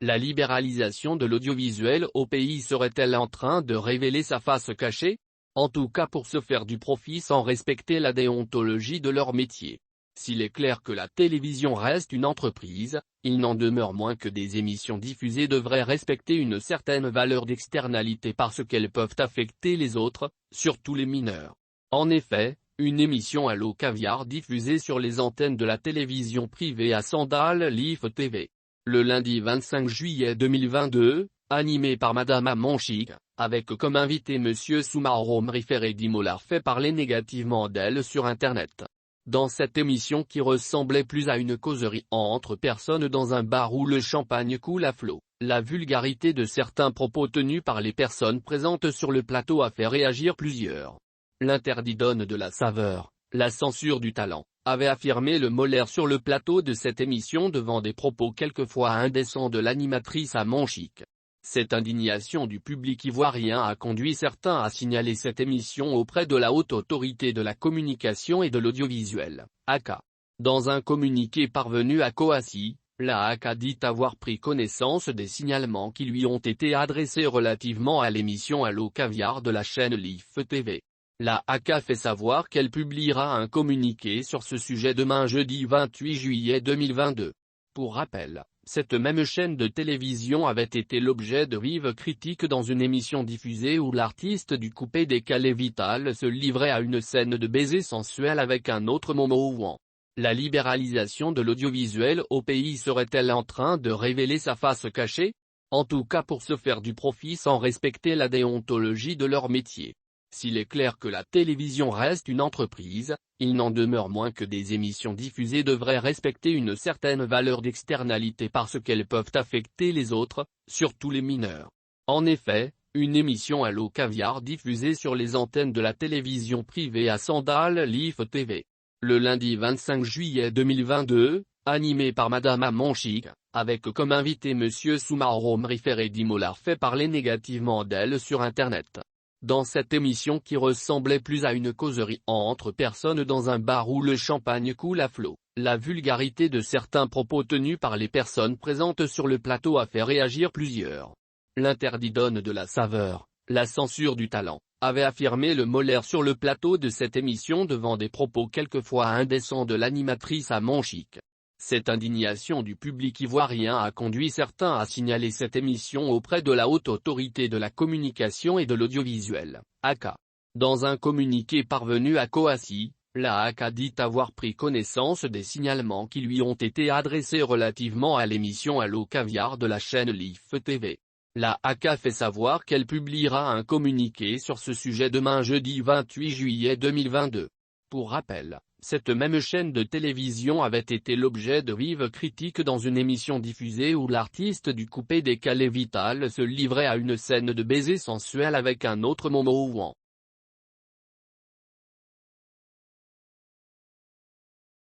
La libéralisation de l'audiovisuel au pays serait-elle en train de révéler sa face cachée? En tout cas pour se faire du profit sans respecter la déontologie de leur métier. S'il est clair que la télévision reste une entreprise, il n'en demeure moins que des émissions diffusées devraient respecter une certaine valeur d'externalité parce qu'elles peuvent affecter les autres, surtout les mineurs. En effet, une émission à l'eau caviar diffusée sur les antennes de la télévision privée à Sandal Leaf TV. Le lundi 25 juillet 2022, animée par Madame Amonchik, avec comme invité Monsieur Soumaoro Mriferedi Molar fait parler négativement d'elle sur Internet. Dans cette émission qui ressemblait plus à une causerie entre personnes dans un bar où le champagne coule à flot, la vulgarité de certains propos tenus par les personnes présentes sur le plateau a fait réagir plusieurs. L'interdit donne de la saveur, la censure du talent, avait affirmé le Molaire sur le plateau de cette émission devant des propos quelquefois indécents de l'animatrice Amonchik. Cette indignation du public ivoirien a conduit certains à signaler cette émission auprès de la Haute Autorité de la Communication et de l'Audiovisuel, HACA. Dans un communiqué parvenu à Kouassi, la HACA dit avoir pris connaissance des signalements qui lui ont été adressés relativement à l'émission à l'eau caviar de la chaîne Leaf TV. La HACA fait savoir qu'elle publiera un communiqué sur ce sujet demain jeudi 28 juillet 2022. Pour rappel, cette même chaîne de télévision avait été l'objet de vives critiques dans une émission diffusée où l'artiste du coupé décalé Vital se livrait à une scène de baiser sensuel avec un autre Momo Ouan. La libéralisation de l'audiovisuel au pays serait-elle en train de révéler sa face cachée? En tout cas pour se faire du profit sans respecter la déontologie de leur métier. S'il est clair que la télévision reste une entreprise, il n'en demeure moins que des émissions diffusées devraient respecter une certaine valeur d'externalité parce qu'elles peuvent affecter les autres, surtout les mineurs. En effet, une émission à l'eau caviar diffusée sur les antennes de la télévision privée à Sandal Leaf TV. Le lundi 25 juillet 2022, animée par Madame Amonchik, avec comme invité Monsieur Soumaoro Mriferedi Molar fait parler négativement d'elle sur Internet. Dans cette émission qui ressemblait plus à une causerie entre personnes dans un bar où le champagne coule à flot, la vulgarité de certains propos tenus par les personnes présentes sur le plateau a fait réagir plusieurs. L'interdit donne de la saveur, la censure du talent, avait affirmé le Molaire sur le plateau de cette émission devant des propos quelquefois indécents de l'animatrice Amonchik. Cette indignation du public ivoirien a conduit certains à signaler cette émission auprès de la Haute Autorité de la Communication et de l'Audiovisuel, HACA. Dans un communiqué parvenu à Kouassi, la HACA dit avoir pris connaissance des signalements qui lui ont été adressés relativement à l'émission à l'eau caviar de la chaîne Leaf TV. La HACA fait savoir qu'elle publiera un communiqué sur ce sujet demain jeudi 28 juillet 2022. Pour rappel, cette même chaîne de télévision avait été l'objet de vives critiques dans une émission diffusée où l'artiste du coupé décalé Vital se livrait à une scène de baiser sensuel avec un autre Momo Ouan.